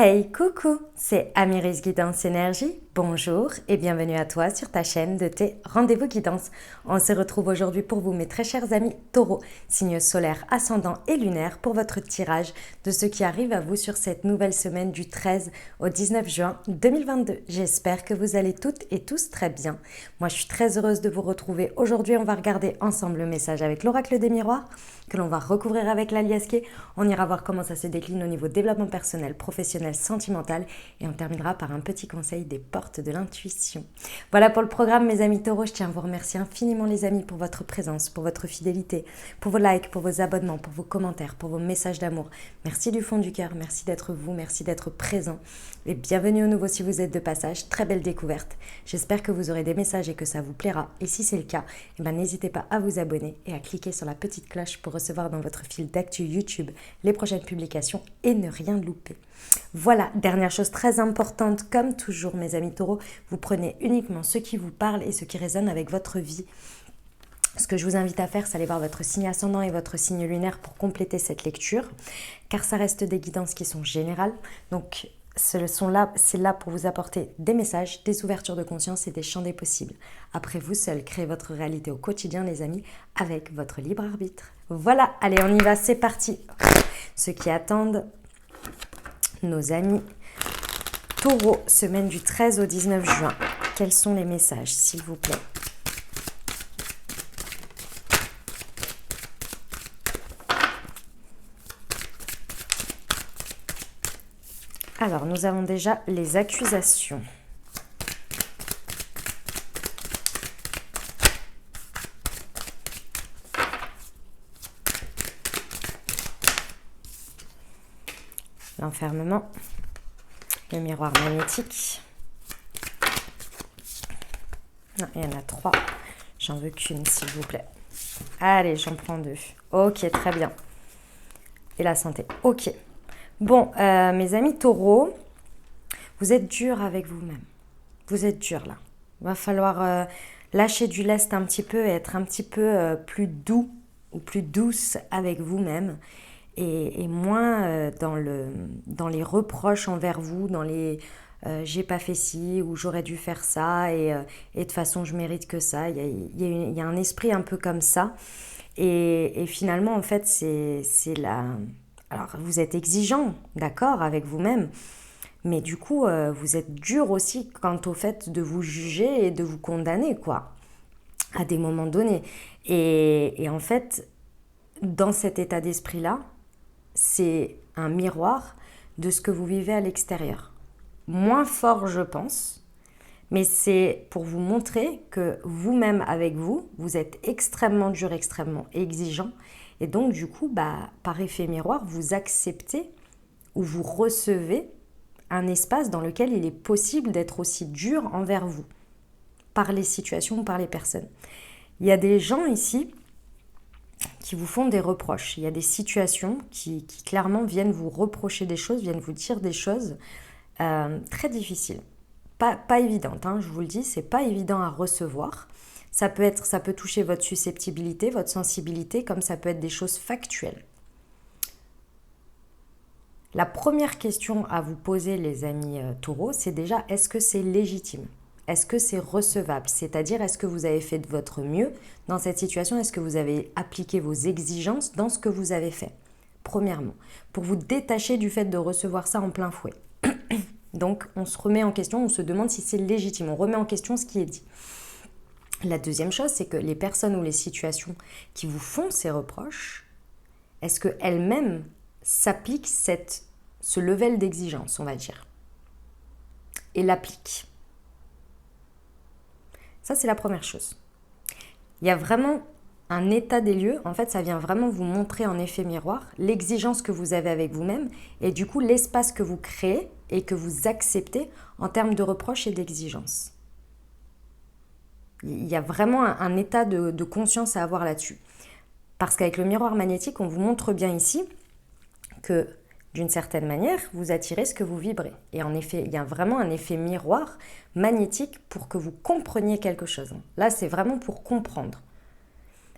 Hey, coucou, c'est Amiris Guidance Énergie. Bonjour et bienvenue à toi sur ta chaîne de tes rendez-vous guidance. On se retrouve aujourd'hui pour vous, mes très chers amis taureaux, signes solaires, ascendants et lunaires, pour votre tirage de ce qui arrive à vous sur cette nouvelle semaine du 13 au 19 juin 2022. J'espère que vous allez toutes et tous très bien. Moi, je suis très heureuse de vous retrouver. Aujourd'hui, on va regarder ensemble le message avec l'oracle des miroirs, que l'on va recouvrir avec l'aliasqué. On ira voir comment ça se décline au niveau développement personnel, professionnel, sentimental, et on terminera par un petit conseil des portes de l'intuition. Voilà pour le programme, mes amis taureaux. Je tiens à vous remercier infiniment, les amis, pour votre présence, pour votre fidélité, pour vos likes, pour vos abonnements, pour vos commentaires, pour vos messages d'amour. Merci du fond du cœur, merci d'être vous, merci d'être présent, et bienvenue au nouveau si vous êtes de passage. Très belle découverte. J'espère que vous aurez des messages et que ça vous plaira, et si c'est le cas, n'hésitez pas à vous abonner et à cliquer sur la petite cloche pour recevoir dans votre fil d'actu YouTube les prochaines publications et ne rien louper. Voilà, dernière chose très importante, comme toujours, mes amis taureaux, vous prenez uniquement ce qui vous parle et ce qui résonne avec votre vie. Ce que je vous invite à faire, c'est aller voir votre signe ascendant et votre signe lunaire pour compléter cette lecture, car ça reste des guidances qui sont générales. Donc, c'est là pour vous apporter des messages, des ouvertures de conscience et des champs des possibles. Après, vous seul, créez votre réalité au quotidien, les amis, avec votre libre arbitre. Voilà, allez, on y va, c'est parti. Ceux qui attendent, nos amis taureaux, semaine du 13 au 19 juin. Quels sont les messages, s'il vous plaît? Alors, nous avons déjà les accusations. L'enfermement, le miroir magnétique. Non, il y en a 3. J'en veux qu'une, s'il vous plaît. Allez, j'en prends 2. Ok, très bien. Et la santé. Ok. Bon, mes amis taureaux, vous êtes durs avec vous-même. Vous êtes durs là. Il va falloir lâcher du lest un petit peu et être un petit peu plus doux ou plus douce avec vous-même. Et moins dans les reproches envers vous, dans les j'ai pas fait ci ou j'aurais dû faire ça et de toute façon je mérite que ça. Il y a un esprit un peu comme ça. Et finalement, en fait, c'est la... Alors, vous êtes exigeant, d'accord, avec vous-même, mais du coup, vous êtes dur aussi quant au fait de vous juger et de vous condamner, quoi, à des moments donnés. Et en fait, dans cet état d'esprit-là, c'est un miroir de ce que vous vivez à l'extérieur. Moins fort, je pense, mais c'est pour vous montrer que vous-même avec vous, vous êtes extrêmement dur, extrêmement exigeant. Et donc, du coup, par effet miroir, vous acceptez ou vous recevez un espace dans lequel il est possible d'être aussi dur envers vous, par les situations ou par les personnes. Il y a des gens ici qui vous font des reproches. Il y a des situations qui clairement viennent vous reprocher des choses, viennent vous dire des choses très difficiles. Pas évidentes, hein, je vous le dis, c'est pas évident à recevoir. Ça peut toucher votre susceptibilité, votre sensibilité, comme ça peut être des choses factuelles. La première question à vous poser, les amis taureaux, c'est déjà, est-ce que c'est légitime ? Est-ce que c'est recevable? C'est-à-dire, est-ce que vous avez fait de votre mieux dans cette situation? Est-ce que vous avez appliqué vos exigences dans ce que vous avez fait? Premièrement, pour vous détacher du fait de recevoir ça en plein fouet. Donc, on se remet en question, on se demande si c'est légitime. On remet en question ce qui est dit. La deuxième chose, c'est que les personnes ou les situations qui vous font ces reproches, est-ce qu'elles-mêmes s'appliquent ce level d'exigence, on va dire, et l'appliquent? Ça, c'est la première chose. Il y a vraiment un état des lieux. En fait, ça vient vraiment vous montrer en effet miroir l'exigence que vous avez avec vous-même et du coup, l'espace que vous créez et que vous acceptez en termes de reproches et d'exigence. Il y a vraiment un état de conscience à avoir là-dessus. Parce qu'avec le miroir magnétique, on vous montre bien ici que d'une certaine manière, vous attirez ce que vous vibrez. Et en effet, il y a vraiment un effet miroir magnétique pour que vous compreniez quelque chose. Là, c'est vraiment pour comprendre.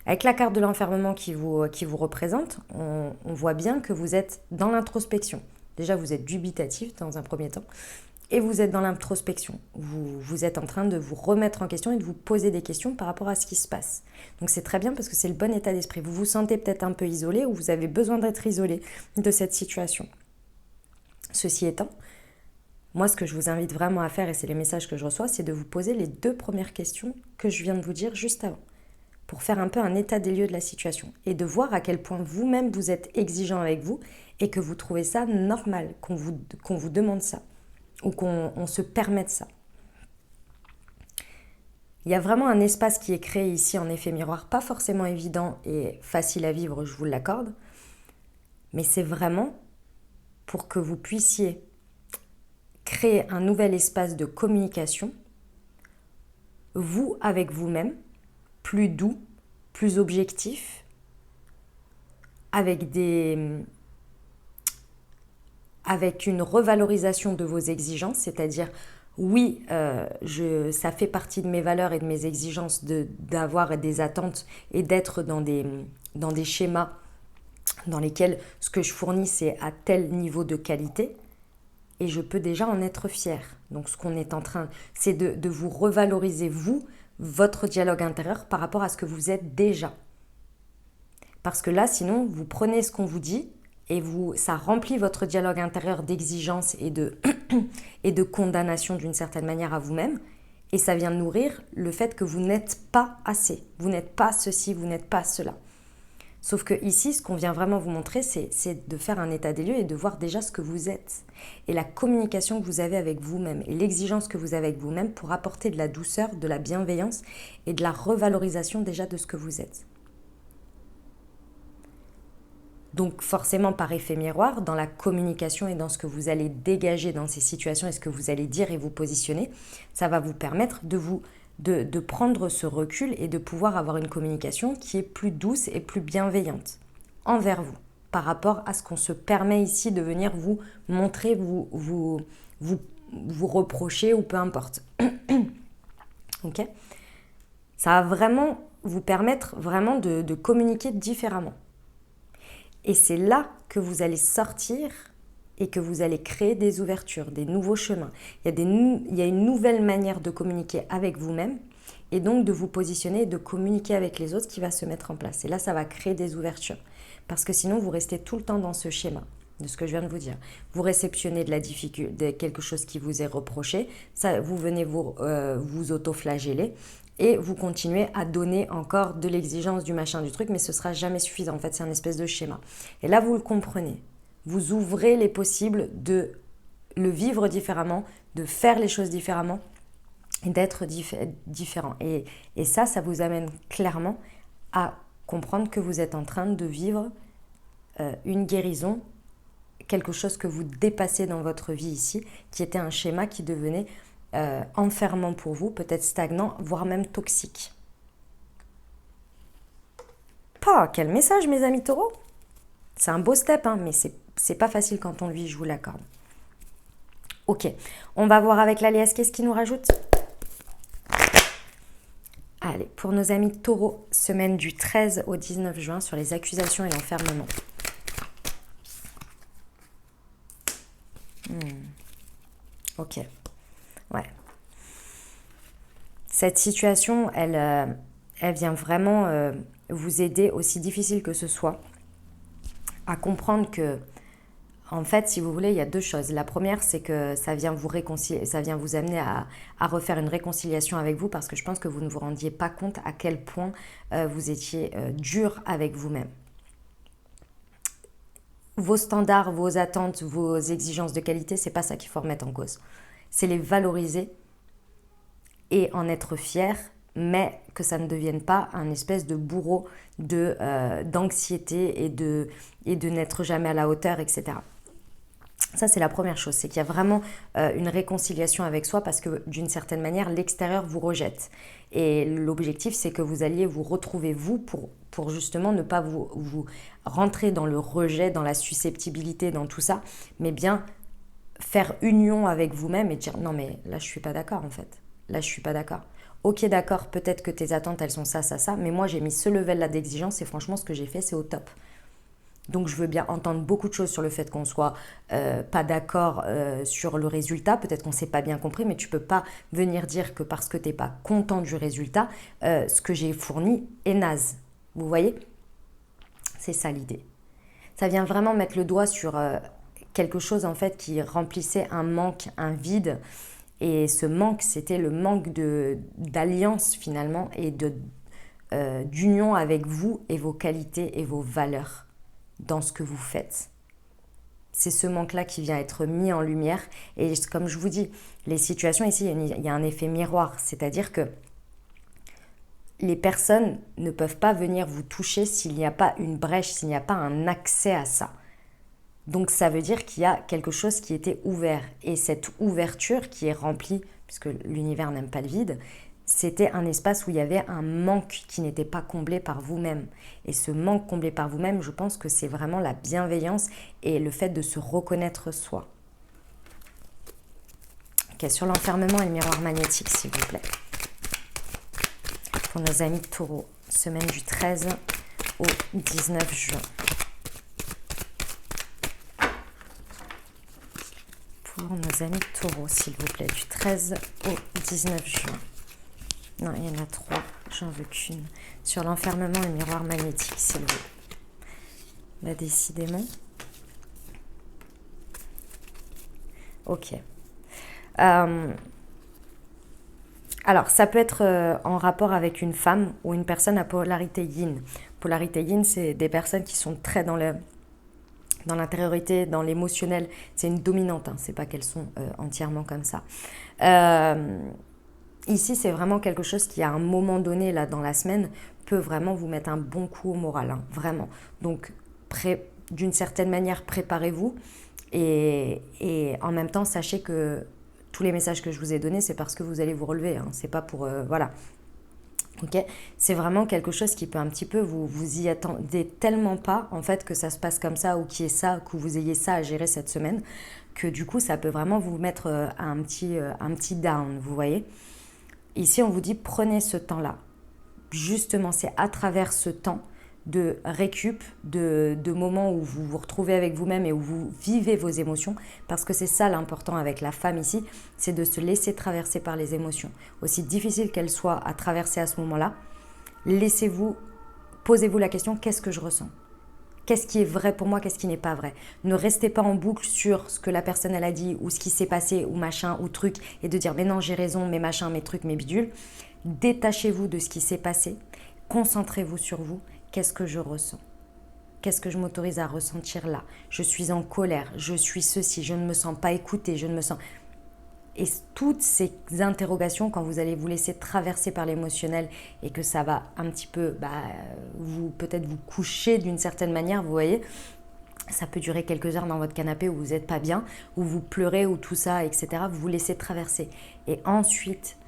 Avec la carte de l'enfermement qui vous représente, on voit bien que vous êtes dans l'introspection. Déjà, vous êtes dubitatif dans un premier temps. Et vous êtes dans l'introspection. Vous êtes en train de vous remettre en question et de vous poser des questions par rapport à ce qui se passe. Donc c'est très bien parce que c'est le bon état d'esprit. Vous vous sentez peut-être un peu isolé ou vous avez besoin d'être isolé de cette situation. Ceci étant, moi ce que je vous invite vraiment à faire, et c'est les messages que je reçois, c'est de vous poser les 2 premières questions que je viens de vous dire juste avant, pour faire un peu un état des lieux de la situation et de voir à quel point vous-même vous êtes exigeant avec vous et que vous trouvez ça normal, qu'on vous demande ça ou qu'on se permette ça. Il y a vraiment un espace qui est créé ici en effet miroir, pas forcément évident et facile à vivre, je vous l'accorde, mais c'est vraiment pour que vous puissiez créer un nouvel espace de communication, vous avec vous-même, plus doux, plus objectif, avec une revalorisation de vos exigences, c'est-à-dire oui, ça fait partie de mes valeurs et de mes exigences d'avoir des attentes et d'être dans des schémas dans lesquels ce que je fournis c'est à tel niveau de qualité et je peux déjà en être fière. Donc ce qu'on est en train, c'est de vous revaloriser vous, votre dialogue intérieur par rapport à ce que vous êtes déjà. Parce que là, sinon, vous prenez ce qu'on vous dit et ça remplit votre dialogue intérieur d'exigence et de condamnation d'une certaine manière à vous-même. Et ça vient nourrir le fait que vous n'êtes pas assez. Vous n'êtes pas ceci, vous n'êtes pas cela. Sauf que ici, ce qu'on vient vraiment vous montrer, c'est de faire un état des lieux et de voir déjà ce que vous êtes. Et la communication que vous avez avec vous-même et l'exigence que vous avez avec vous-même pour apporter de la douceur, de la bienveillance et de la revalorisation déjà de ce que vous êtes. Donc forcément par effet miroir, dans la communication et dans ce que vous allez dégager dans ces situations et ce que vous allez dire et vous positionner, ça va vous permettre de prendre ce recul et de pouvoir avoir une communication qui est plus douce et plus bienveillante envers vous, par rapport à ce qu'on se permet ici de venir vous montrer, vous reprocher ou peu importe. Ok ? Ça va vraiment vous permettre vraiment de communiquer différemment. Et c'est là que vous allez sortir et que vous allez créer des ouvertures, des nouveaux chemins. Il y a une nouvelle manière de communiquer avec vous-même et donc de vous positionner et de communiquer avec les autres qui va se mettre en place. Et là, ça va créer des ouvertures. Parce que sinon, vous restez tout le temps dans ce schéma de ce que je viens de vous dire. Vous réceptionnez de la difficulté, de quelque chose qui vous est reproché, ça, vous venez vous auto-flageller et vous continuez à donner encore de l'exigence, du machin, du truc, mais ce sera jamais suffisant. En fait, c'est un espèce de schéma. Et là, vous le comprenez. Vous ouvrez les possibles de le vivre différemment, de faire les choses différemment et d'être différent. Et ça vous amène clairement à comprendre que vous êtes en train de vivre une guérison, quelque chose que vous dépassez dans votre vie ici, qui était un schéma qui devenait enfermant pour vous, peut-être stagnant, voire même toxique. Quel message, mes amis taureaux! C'est un beau step, hein, mais c'est pas facile quand on le vit, je vous l'accorde. Ok, on va voir avec l'alias, qu'est-ce qu'il nous rajoute? Allez, pour nos amis taureaux, semaine du 13 au 19 juin sur les accusations et l'enfermement. Ok, ouais. Cette situation, elle vient vraiment vous aider, aussi difficile que ce soit, à comprendre que, en fait, si vous voulez, il y a 2 choses. La première, c'est que ça vient vous réconcilier, ça vient vous amener à refaire une réconciliation avec vous, parce que je pense que vous ne vous rendiez pas compte à quel point vous étiez dur avec vous-même. Vos standards, vos attentes, vos exigences de qualité, c'est pas ça qu'il faut remettre en cause. C'est les valoriser et en être fier, mais que ça ne devienne pas un espèce de bourreau d'anxiété et de n'être jamais à la hauteur, etc. Ça, c'est la première chose, c'est qu'il y a vraiment une réconciliation avec soi parce que d'une certaine manière, l'extérieur vous rejette. Et l'objectif, c'est que vous alliez vous retrouver vous pour justement ne pas vous rentrer dans le rejet, dans la susceptibilité, dans tout ça, mais bien faire union avec vous-même et dire non mais là je suis pas d'accord en fait, là je suis pas d'accord. Ok d'accord, peut-être que tes attentes elles sont ça, mais moi j'ai mis ce level là d'exigence et franchement ce que j'ai fait c'est au top. Donc je veux bien entendre beaucoup de choses sur le fait qu'on soit pas d'accord sur le résultat. Peut-être qu'on ne s'est pas bien compris, mais tu peux pas venir dire que parce que tu n'es pas content du résultat, ce que j'ai fourni est naze. Vous voyez? C'est ça l'idée. Ça vient vraiment mettre le doigt sur quelque chose en fait qui remplissait un manque, un vide. Et ce manque, c'était le manque d'alliance finalement et d'union avec vous et vos qualités et vos valeurs dans ce que vous faites. C'est ce manque-là qui vient être mis en lumière. Et comme je vous dis, les situations ici, il y a un effet miroir. C'est-à-dire que les personnes ne peuvent pas venir vous toucher s'il n'y a pas une brèche, s'il n'y a pas un accès à ça. Donc ça veut dire qu'il y a quelque chose qui était ouvert. Et cette ouverture qui est remplie, puisque l'univers n'aime pas le vide, c'était un espace où il y avait un manque qui n'était pas comblé par vous-même. Et ce manque comblé par vous-même, je pense que c'est vraiment la bienveillance et le fait de se reconnaître soi. Ok, sur l'enfermement et le miroir magnétique, s'il vous plaît. Pour nos amis taureaux, semaine du 13 au 19 juin. Pour nos amis taureaux, s'il vous plaît, du 13 au 19 juin. Non, il y en a 3, j'en veux qu'une. Sur l'enfermement et le miroir magnétique, s'il vous plaît. Bah, décidément. Ok. Alors, ça peut être en rapport avec une femme ou une personne à polarité yin. Polarité yin, c'est des personnes qui sont très dans l'intériorité, dans l'émotionnel. C'est une dominante, hein. C'est pas qu'elles sont entièrement comme ça. Ici, c'est vraiment quelque chose qui, à un moment donné, là, dans la semaine, peut vraiment vous mettre un bon coup au moral, hein, vraiment. Donc, d'une certaine manière, préparez-vous et en même temps, sachez que tous les messages que je vous ai donnés, c'est parce que vous allez vous relever, hein. C'est pas pour... voilà. Ok, c'est vraiment quelque chose qui peut un petit peu vous y attendez tellement pas en fait que ça se passe comme ça ou qu'il y ait ça, que vous ayez ça à gérer cette semaine, que du coup ça peut vraiment vous mettre un petit down, vous voyez. Ici on vous dit prenez ce temps-là. Justement c'est à travers ce temps de récup, de moments où vous vous retrouvez avec vous-même et où vous vivez vos émotions, parce que c'est ça l'important avec la femme ici, c'est de se laisser traverser par les émotions. Aussi difficile qu'elles soient à traverser à ce moment-là, posez-vous la question, qu'est-ce que je ressens ? Qu'est-ce qui est vrai pour moi, qu'est-ce qui n'est pas vrai ? Ne restez pas en boucle sur ce que la personne elle a dit ou ce qui s'est passé ou machin ou truc et de dire mais non j'ai raison, mes machins, mes trucs, mes bidules. Détachez-vous de ce qui s'est passé, concentrez-vous sur vous. Qu'est-ce que je ressens ? Qu'est-ce que je m'autorise à ressentir là ? Je suis en colère, je suis ceci, je ne me sens pas écoutée, je ne me sens... Et toutes ces interrogations, quand vous allez vous laisser traverser par l'émotionnel et que ça va un petit peu, peut-être vous coucher d'une certaine manière, vous voyez, ça peut durer quelques heures dans votre canapé où vous n'êtes pas bien, où vous pleurez, ou tout ça, etc. Vous vous laissez traverser. Et ensuite,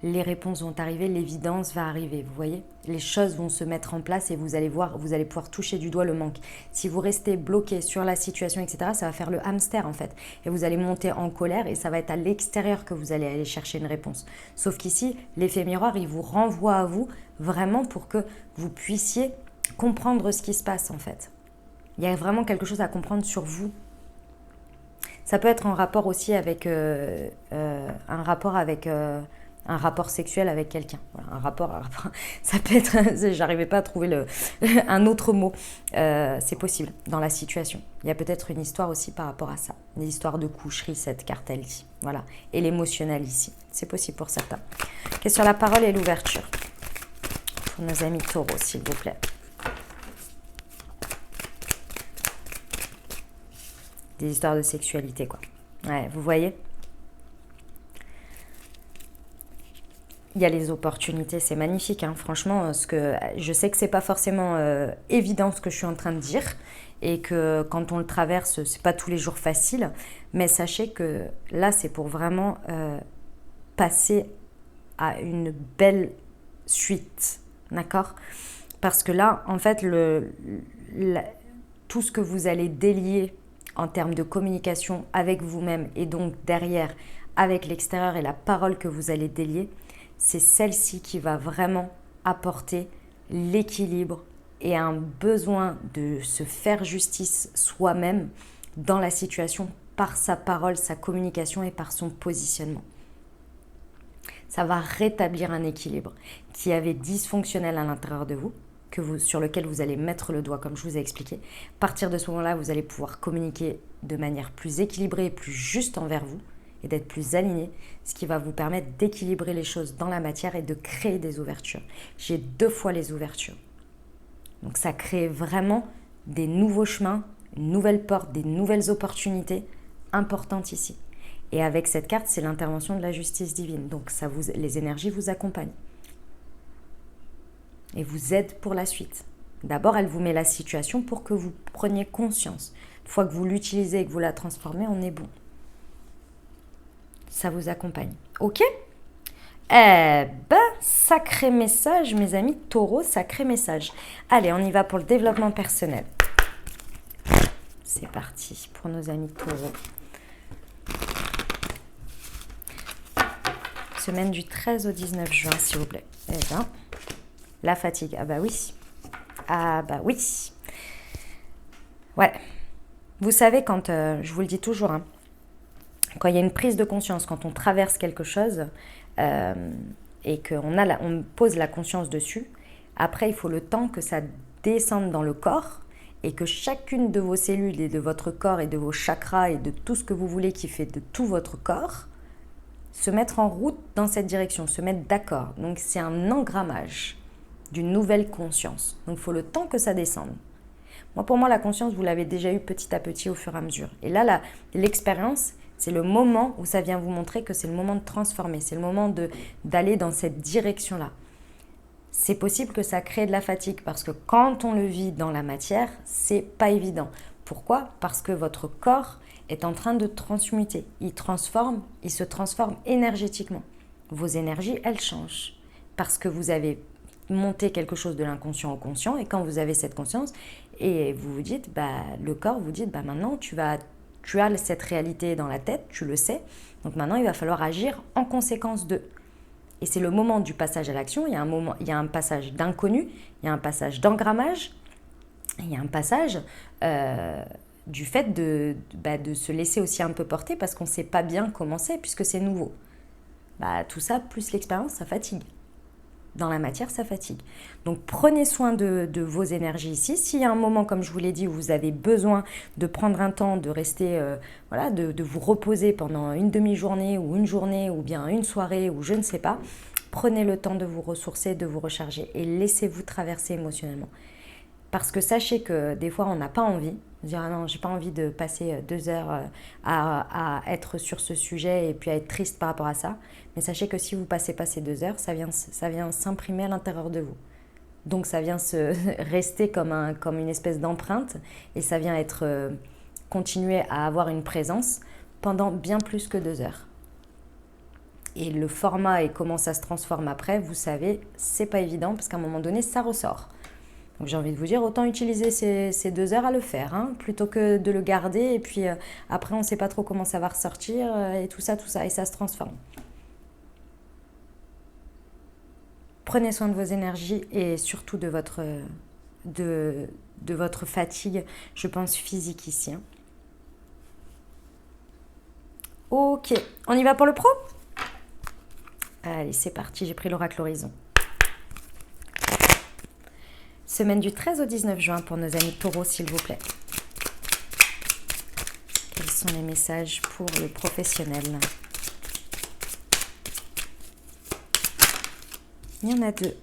les réponses vont arriver, l'évidence va arriver, vous voyez. Les choses vont se mettre en place et vous allez voir, vous allez pouvoir toucher du doigt le manque. Si vous restez bloqué sur la situation, etc., ça va faire le hamster en fait. Et vous allez monter en colère et ça va être à l'extérieur que vous allez aller chercher une réponse. Sauf qu'ici, l'effet miroir, il vous renvoie à vous vraiment pour que vous puissiez comprendre ce qui se passe en fait. Il y a vraiment quelque chose à comprendre sur vous. Ça peut être en rapport aussi avec un rapport sexuel avec quelqu'un. Voilà, un rapport, ça peut être, j'arrivais pas à trouver un autre mot. C'est possible dans la situation. Il y a peut-être une histoire aussi par rapport à ça. Une histoire de coucherie, cette carte elle dit. Voilà. Et l'émotionnel ici. C'est possible pour certains. Question sur la parole et l'ouverture. Pour nos amis taureaux, s'il vous plaît. Des histoires de sexualité, quoi. Ouais, vous voyez ? Il y a les opportunités, c'est magnifique, hein. Franchement, je sais que c'est pas forcément évident ce que je suis en train de dire et que quand on le traverse, c'est pas tous les jours facile, mais sachez que là, c'est pour vraiment passer à une belle suite, d'accord ? Parce que là, en fait, tout ce que vous allez délier en termes de communication avec vous-même et donc derrière avec l'extérieur et la parole que vous allez délier, c'est celle-ci qui va vraiment apporter l'équilibre et un besoin de se faire justice soi-même dans la situation par sa parole, sa communication et par son positionnement. Ça va rétablir un équilibre qui avait dysfonctionnel à l'intérieur de vous, sur lequel vous allez mettre le doigt comme je vous ai expliqué. À partir de ce moment-là, vous allez pouvoir communiquer de manière plus équilibrée et plus juste envers vous et d'être plus aligné, ce qui va vous permettre d'équilibrer les choses dans la matière et de créer des ouvertures. J'ai 2 fois les ouvertures. Donc ça crée vraiment des nouveaux chemins, une nouvelle porte, des nouvelles opportunités importantes ici. Et avec cette carte, c'est l'intervention de la justice divine. Donc les énergies vous accompagnent et vous aident pour la suite. D'abord, elle vous met la situation pour que vous preniez conscience. Une fois que vous l'utilisez et que vous la transformez, on est bon. Ça vous accompagne. Ok ? Eh ben, sacré message, mes amis taureaux, sacré message. Allez, on y va pour le développement personnel. C'est parti pour nos amis taureaux. Semaine du 13 au 19 juin, s'il vous plaît. Eh bien, la fatigue. Ah bah oui. Ah bah oui. Ouais. Vous savez, quand, je vous le dis toujours, hein, quand il y a une prise de conscience, quand on traverse quelque chose et qu'on pose la conscience dessus, après, il faut le temps que ça descende dans le corps et que chacune de vos cellules et de votre corps et de vos chakras et de tout ce que vous voulez qui fait de tout votre corps se mettre en route dans cette direction, se mettre d'accord. Donc, c'est un engrammage d'une nouvelle conscience. Donc, il faut le temps que ça descende. Pour moi, la conscience, vous l'avez déjà eu petit à petit au fur et à mesure. Et là, l'expérience, c'est le moment où ça vient vous montrer que c'est le moment de transformer. C'est le moment d'aller dans cette direction-là. C'est possible que ça crée de la fatigue parce que quand on le vit dans la matière, c'est pas évident. Pourquoi ? Parce que votre corps est en train de transmuter. Il se transforme énergétiquement. Vos énergies, elles changent. Parce que vous avez monté quelque chose de l'inconscient au conscient et quand vous avez cette conscience et vous vous dites, le corps vous dit, maintenant tu as cette réalité dans la tête, tu le sais, donc maintenant il va falloir agir en conséquence de. Et c'est le moment du passage à l'action, il y a un passage d'inconnu, il y a un passage d'engrammage, il y a un passage du fait de se laisser aussi un peu porter parce qu'on ne sait pas bien comment c'est puisque c'est nouveau. Tout ça, plus l'expérience, ça fatigue. Dans la matière, ça fatigue. Donc, prenez soin de vos énergies ici. S'il y a un moment, comme je vous l'ai dit, où vous avez besoin de prendre un temps, de rester, de vous reposer pendant une demi-journée ou une journée ou bien une soirée ou je ne sais pas, prenez le temps de vous ressourcer, de vous recharger et laissez-vous traverser émotionnellement. Parce que sachez que des fois, on n'a pas envie de dire « Ah non, j'ai pas envie de passer 2 heures à être sur ce sujet et puis à être triste par rapport à ça. » Mais sachez que si vous passez pas ces 2 heures, ça vient s'imprimer à l'intérieur de vous. Donc ça vient se rester comme une espèce d'empreinte et ça vient continuer à avoir une présence pendant bien plus que 2 heures. Et le format et comment ça se transforme après, vous savez, c'est pas évident parce qu'à un moment donné, ça ressort. Donc j'ai envie de vous dire, autant utiliser ces 2 heures à le faire, plutôt que de le garder et puis après on ne sait pas trop comment ça va ressortir et tout ça, et ça se transforme. Prenez soin de vos énergies et surtout de votre fatigue, je pense physique ici. Ok, on y va pour le pro ? Allez, c'est parti, j'ai pris l'oracle Horizon. Semaine du 13 au 19 juin pour nos amis taureaux, s'il vous plaît. Quels sont les messages pour le professionnel ? Il y en a 2.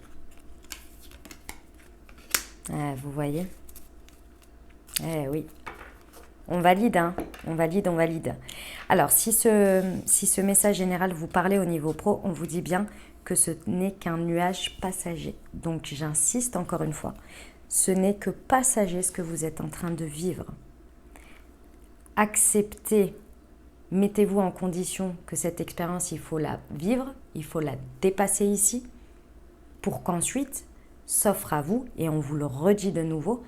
Ah, vous voyez ? Eh oui. On valide, on valide. Alors, si ce message général vous parlait au niveau pro, on vous dit bien que ce n'est qu'un nuage passager. Donc, j'insiste encore une fois, ce n'est que passager ce que vous êtes en train de vivre. Acceptez, mettez-vous en condition que cette expérience, il faut la vivre, il faut la dépasser ici, pour qu'ensuite s'offre à vous, et on vous le redit de nouveau,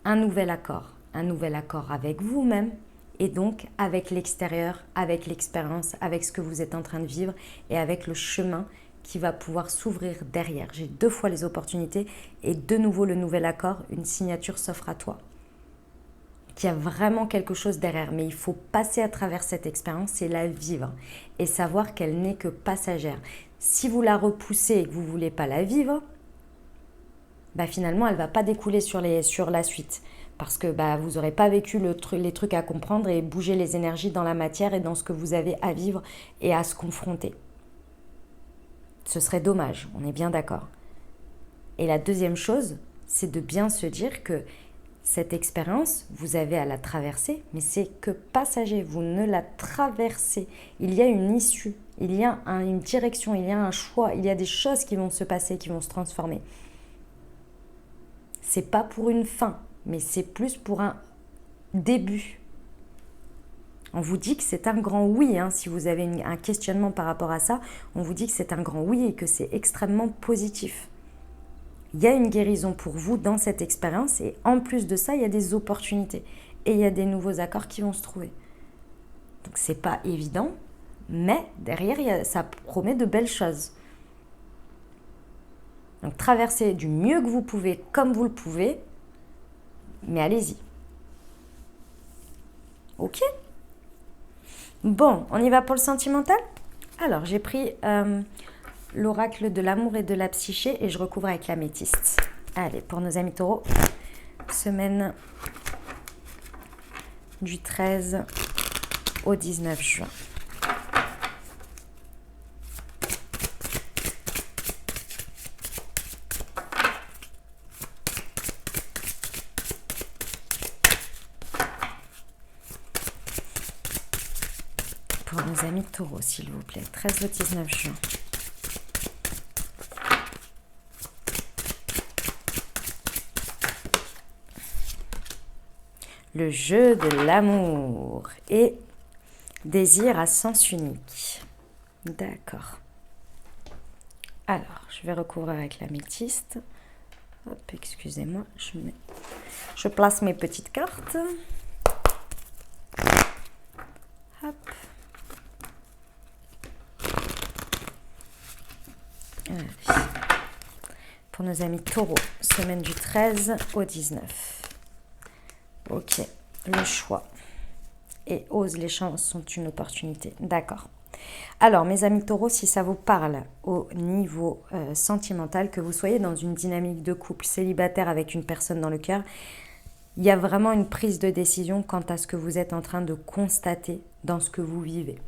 un nouvel accord avec vous-même et donc avec l'extérieur, avec l'expérience, avec ce que vous êtes en train de vivre et avec le chemin qui va pouvoir s'ouvrir derrière. J'ai 2 fois les opportunités et de nouveau le nouvel accord, une signature s'offre à toi. Qu'il y a vraiment quelque chose derrière, mais il faut passer à travers cette expérience et la vivre et savoir qu'elle n'est que passagère. Si vous la repoussez et que vous ne voulez pas la vivre, finalement elle ne va pas découler sur la suite parce que vous n'aurez pas vécu les trucs à comprendre et bouger les énergies dans la matière et dans ce que vous avez à vivre et à se confronter. Ce serait dommage, on est bien d'accord. Et la deuxième chose, c'est de bien se dire que cette expérience, vous avez à la traverser, mais c'est que passager, vous ne la traversez. Il y a une issue, il y a une direction, il y a un choix, il y a des choses qui vont se passer, qui vont se transformer. C'est pas pour une fin, mais c'est plus pour un début. On vous dit que c'est un grand oui, si vous avez un questionnement par rapport à ça, on vous dit que c'est un grand oui et que c'est extrêmement positif. Il y a une guérison pour vous dans cette expérience et en plus de ça, il y a des opportunités et il y a des nouveaux accords qui vont se trouver. Donc c'est pas évident, mais derrière, ça promet de belles choses. Donc traversez du mieux que vous pouvez, comme vous le pouvez, mais allez-y. Ok ? Bon, on y va pour le sentimental ? Alors, j'ai pris l'oracle de l'amour et de la psyché et je recouvre avec l'améthyste. Allez, pour nos amis taureaux, semaine du 13 au 19 juin. Pour nos amis taureaux, s'il vous plaît, 13 au 19 juin. Le jeu de l'amour et désir à sens unique. D'accord. Alors, je vais recouvrir avec l'améthyste. Hop, excusez-moi, je place mes petites cartes. Hop. Allez. Pour nos amis taureaux, semaine du 13 au 19. Ok, le choix et ose, les chances sont une opportunité. D'accord. Alors, mes amis taureaux, si ça vous parle au niveau sentimental, que vous soyez dans une dynamique de couple célibataire avec une personne dans le cœur, il y a vraiment une prise de décision quant à ce que vous êtes en train de constater dans ce que vous vivez,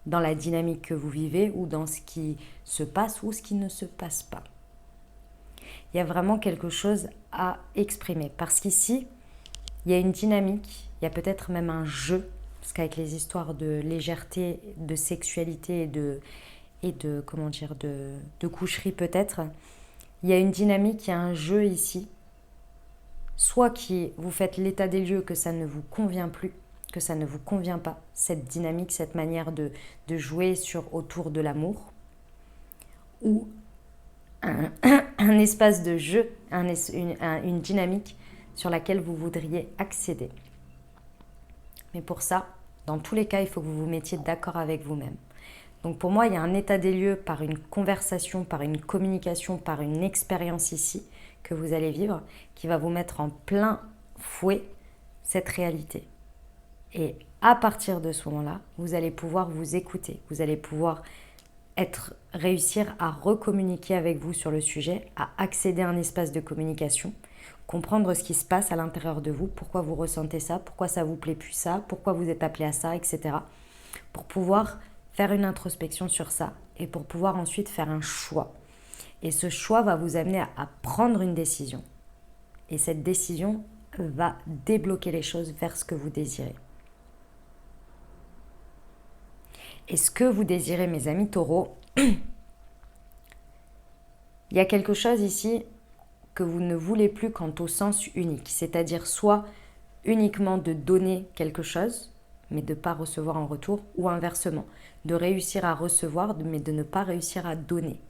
dans la dynamique que vous vivez ou dans ce qui se passe ou ce qui ne se passe pas. Il y a vraiment quelque chose à exprimer parce qu'ici, il y a une dynamique, il y a peut-être même un jeu, parce qu'avec les histoires de légèreté, de sexualité et de coucherie peut-être, il y a une dynamique, il y a un jeu ici, soit qui vous faites l'état des lieux que ça ne vous convient plus, que ça ne vous convient pas, cette dynamique, cette manière de jouer autour de l'amour, ou un espace de jeu, une dynamique sur laquelle vous voudriez accéder. Mais pour ça, dans tous les cas, il faut que vous vous mettiez d'accord avec vous-même. Donc pour moi, il y a un état des lieux par une conversation, par une communication, par une expérience ici que vous allez vivre, qui va vous mettre en plein fouet cette réalité. Et à partir de ce moment-là, vous allez pouvoir vous écouter, vous allez pouvoir réussir à recommuniquer avec vous sur le sujet, à accéder à un espace de communication, comprendre ce qui se passe à l'intérieur de vous, pourquoi vous ressentez ça, pourquoi ça vous plaît plus ça, pourquoi vous êtes appelé à ça, etc. Pour pouvoir faire une introspection sur ça et pour pouvoir ensuite faire un choix. Et ce choix va vous amener à prendre une décision. Et cette décision va débloquer les choses vers ce que vous désirez. Et ce que vous désirez, mes amis taureaux, il y a quelque chose ici que vous ne voulez plus quant au sens unique, c'est-à-dire soit uniquement de donner quelque chose, mais de ne pas recevoir en retour, ou inversement, de réussir à recevoir, mais de ne pas réussir à donner.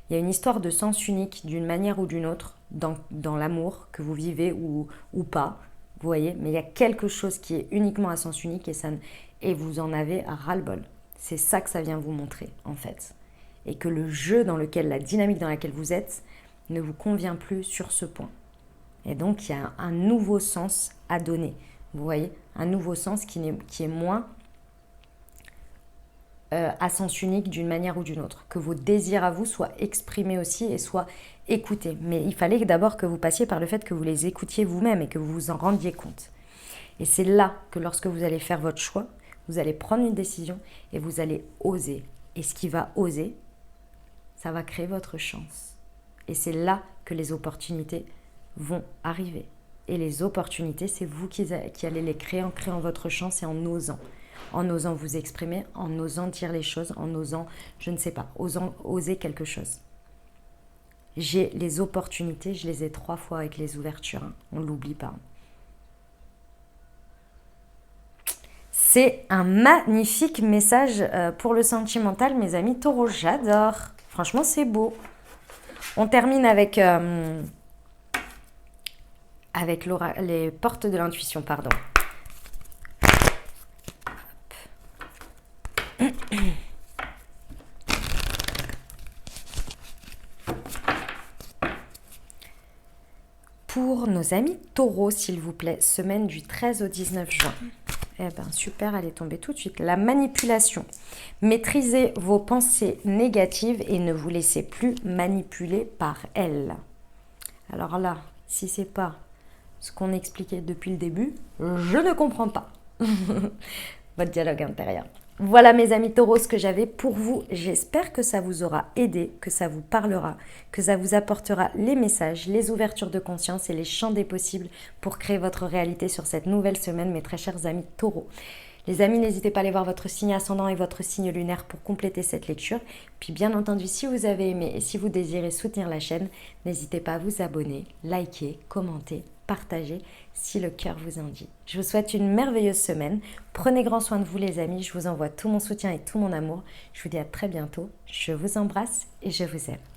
Il y a une histoire de sens unique d'une manière ou d'une autre dans l'amour que vous vivez ou pas, vous voyez, mais il y a quelque chose qui est uniquement à sens unique et vous en avez à ras-le-bol. C'est ça que ça vient vous montrer, en fait. et que le jeu dans lequel, la dynamique dans laquelle vous êtes ne vous convient plus sur ce point. Et donc, il y a un nouveau sens à donner. Vous voyez, un nouveau sens qui est moins à sens unique d'une manière ou d'une autre. Que vos désirs à vous soient exprimés aussi et soient écoutés. Mais il fallait d'abord que vous passiez par le fait que vous les écoutiez vous-même et que vous vous en rendiez compte. Et c'est là que lorsque vous allez faire votre choix, vous allez prendre une décision et vous allez oser. Et ce qui va oser, ça va créer votre chance. Et c'est là que les opportunités vont arriver. Et les opportunités, c'est vous qui allez les créer en créant votre chance et en osant. En osant vous exprimer, en osant dire les choses, en osant, je ne sais pas, oser quelque chose. J'ai les opportunités, je les ai 3 fois avec les ouvertures, hein. On ne l'oublie pas. C'est un magnifique message pour le sentimental, mes amis taureaux, j'adore. Franchement, c'est beau. On termine avec les portes de l'intuition, pardon. Pour nos amis taureaux, s'il vous plaît, semaine du 13 au 19 juin. Eh bien, super, elle est tombée tout de suite. La manipulation. Maîtrisez vos pensées négatives et ne vous laissez plus manipuler par elles. Alors là, si c'est pas ce qu'on expliquait depuis le début, je ne comprends pas. Votre dialogue intérieur. Voilà mes amis taureaux, ce que j'avais pour vous. J'espère que ça vous aura aidé, que ça vous parlera, que ça vous apportera les messages, les ouvertures de conscience et les champs des possibles pour créer votre réalité sur cette nouvelle semaine, mes très chers amis taureaux. Les amis, n'hésitez pas à aller voir votre signe ascendant et votre signe lunaire pour compléter cette lecture. Puis bien entendu, si vous avez aimé et si vous désirez soutenir la chaîne, n'hésitez pas à vous abonner, liker, commenter, partager si le cœur vous en dit. Je vous souhaite une merveilleuse semaine. Prenez grand soin de vous les amis. Je vous envoie tout mon soutien et tout mon amour. Je vous dis à très bientôt. Je vous embrasse et je vous aime.